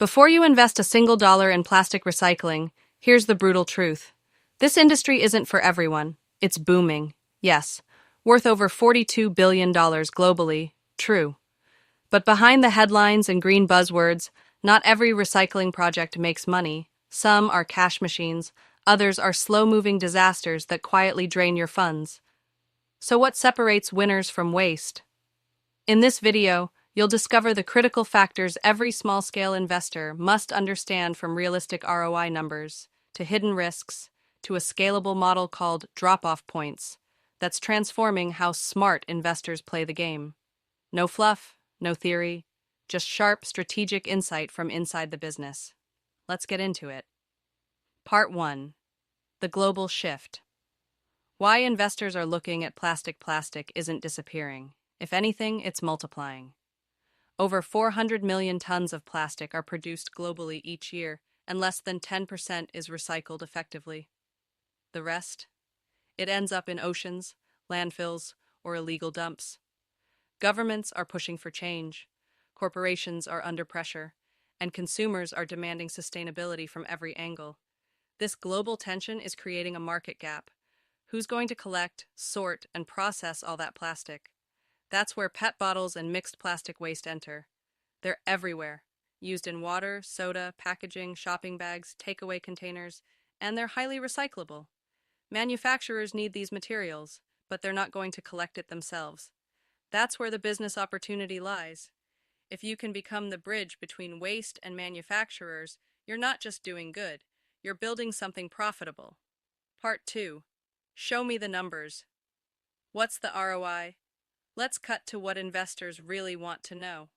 Before you invest a single dollar in plastic recycling, here's the brutal truth. This industry isn't for everyone. It's booming, yes, worth over $42 billion globally, true. But behind the headlines and green buzzwords, not every recycling project makes money. Some are cash machines, others are slow-moving disasters that quietly drain your funds. So what separates winners from waste? In this video, you'll discover the critical factors every small-scale investor must understand, from realistic ROI numbers to hidden risks to a scalable model called drop-off points that's transforming how smart investors play the game. No fluff, no theory, just sharp, strategic insight from inside the business. Let's get into it. Part 1. The global shift. Why investors are looking at plastic isn't disappearing. If anything, it's multiplying. Over 400 million tons of plastic are produced globally each year, and less than 10% is recycled effectively. The rest? It ends up in oceans, landfills, or illegal dumps. Governments are pushing for change, corporations are under pressure, and consumers are demanding sustainability from every angle. This global tension is creating a market gap. Who's going to collect, sort, and process all that plastic? That's where PET bottles and mixed plastic waste enter. They're everywhere, used in water, soda, packaging, shopping bags, takeaway containers, and they're highly recyclable. Manufacturers need these materials, but they're not going to collect it themselves. That's where the business opportunity lies. If you can become the bridge between waste and manufacturers, you're not just doing good, you're building something profitable. Part 2. Show me the numbers. What's the ROI? Let's cut to what investors really want to know.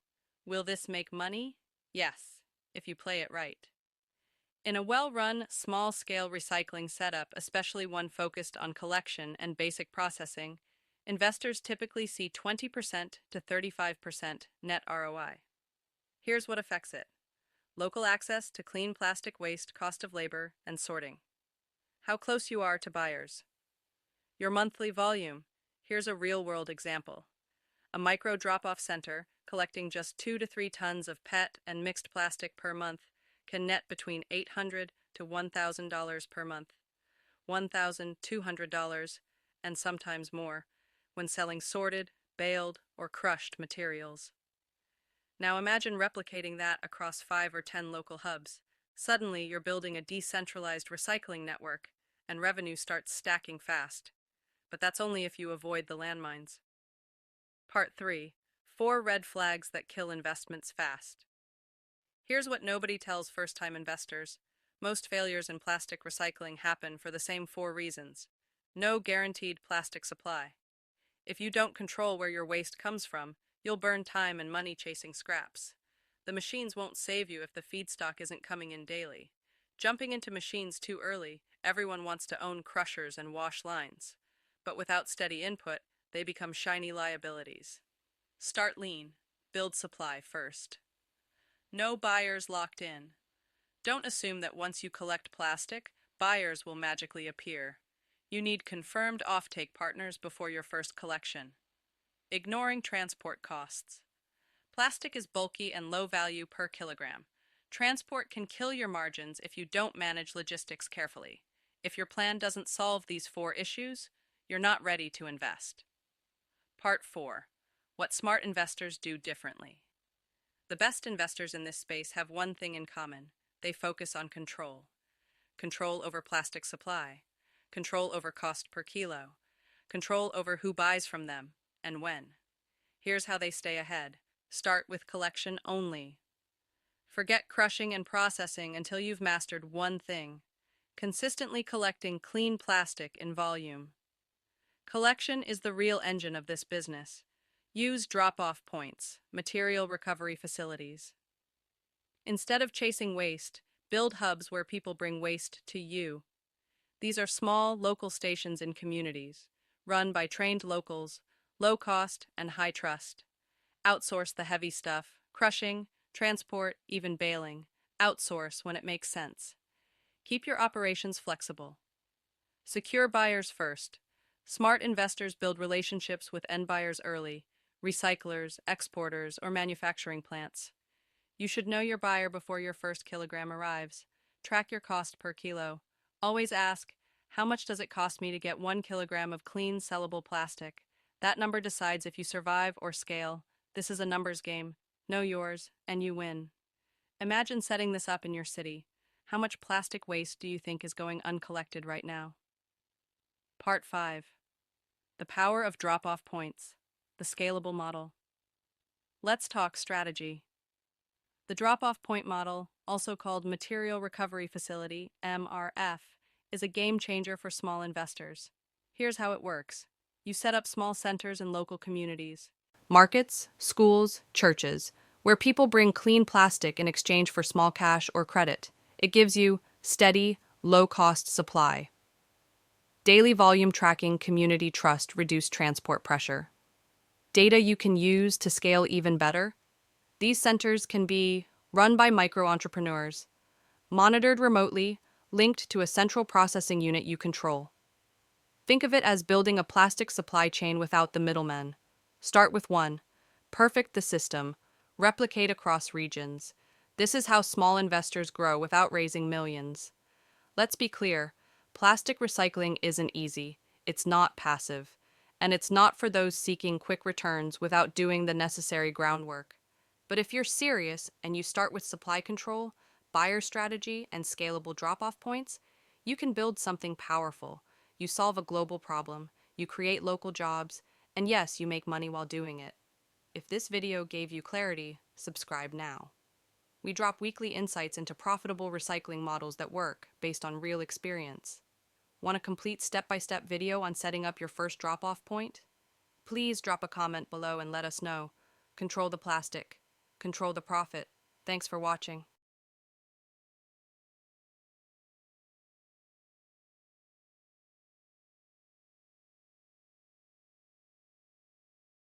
Will this make money? Yes, if you play it right. In a well-run, small-scale recycling setup, especially one focused on collection and basic processing, investors typically see 20% to 35% net ROI. Here's what affects it. Local access to clean plastic waste, cost of labor, and sorting. How close you are to buyers. Your monthly volume. Here's a real-world example. A micro drop-off center, collecting just 2 to 3 tons of PET and mixed plastic per month, can net between $800 to $1,000 per month, $1,200, and sometimes more, when selling sorted, baled, or crushed materials. Now imagine replicating that across 5 or 10 local hubs. Suddenly, you're building a decentralized recycling network, and revenue starts stacking fast. But that's only if you avoid the landmines. Part 3. 4 red flags that kill investments fast. Here's what nobody tells first-time investors. Most failures in plastic recycling happen for the same 4 reasons. No guaranteed plastic supply. If you don't control where your waste comes from, you'll burn time and money chasing scraps. The machines won't save you if the feedstock isn't coming in daily. Jumping into machines too early, everyone wants to own crushers and wash lines. But without steady input, they become shiny liabilities. Start lean. Build supply first. No buyers locked in. Don't assume that once you collect plastic, buyers will magically appear. You need confirmed offtake partners before your first collection. Ignoring transport costs. Plastic is bulky and low value per kilogram. Transport can kill your margins if you don't manage logistics carefully. If your plan doesn't solve these 4 issues, you're not ready to invest. Part 4. What smart investors do differently. The best investors in this space have one thing in common. They focus on control. Control over plastic supply. Control over cost per kilo. Control over who buys from them and when. Here's how they stay ahead. Start with collection only. Forget crushing and processing until you've mastered one thing. Consistently collecting clean plastic in volume. Collection is the real engine of this business. Use drop-off points, material recovery facilities. Instead of chasing waste, build hubs where people bring waste to you. These are small, local stations in communities, run by trained locals, low cost and high trust. Outsource the heavy stuff, crushing, transport, even baling. Outsource when it makes sense. Keep your operations flexible. Secure buyers first. Smart investors build relationships with end buyers early, recyclers, exporters, or manufacturing plants. You should know your buyer before your first kilogram arrives. Track your cost per kilo. Always ask, how much does it cost me to get 1 kilogram of clean, sellable plastic? That number decides if you survive or scale. This is a numbers game. Know yours, and you win. Imagine setting this up in your city. How much plastic waste do you think is going uncollected right now? Part 5. The power of drop-off points. The scalable model. Let's talk strategy. The drop-off point model, also called Material Recovery Facility, MRF, is a game changer for small investors. Here's how it works. You set up small centers in local communities. Markets, schools, churches, where people bring clean plastic in exchange for small cash or credit. It gives you steady, low-cost supply. Daily volume tracking, community trust, reduced transport pressure. Data you can use to scale even better. These centers can be run by micro-entrepreneurs, monitored remotely, linked to a central processing unit you control. Think of it as building a plastic supply chain without the middlemen. Start with one. Perfect the system. Replicate across regions. This is how small investors grow without raising millions. Let's be clear, plastic recycling isn't easy. It's not passive. And it's not for those seeking quick returns without doing the necessary groundwork. But if you're serious and you start with supply control, buyer strategy, and scalable drop-off points, you can build something powerful. You solve a global problem, you create local jobs, and yes, you make money while doing it. If this video gave you clarity, subscribe now. We drop weekly insights into profitable recycling models that work based on real experience. Want a complete step-by-step video on setting up your first drop-off point? Please drop a comment below and let us know. Control the plastic. Control the profit. Thanks for watching.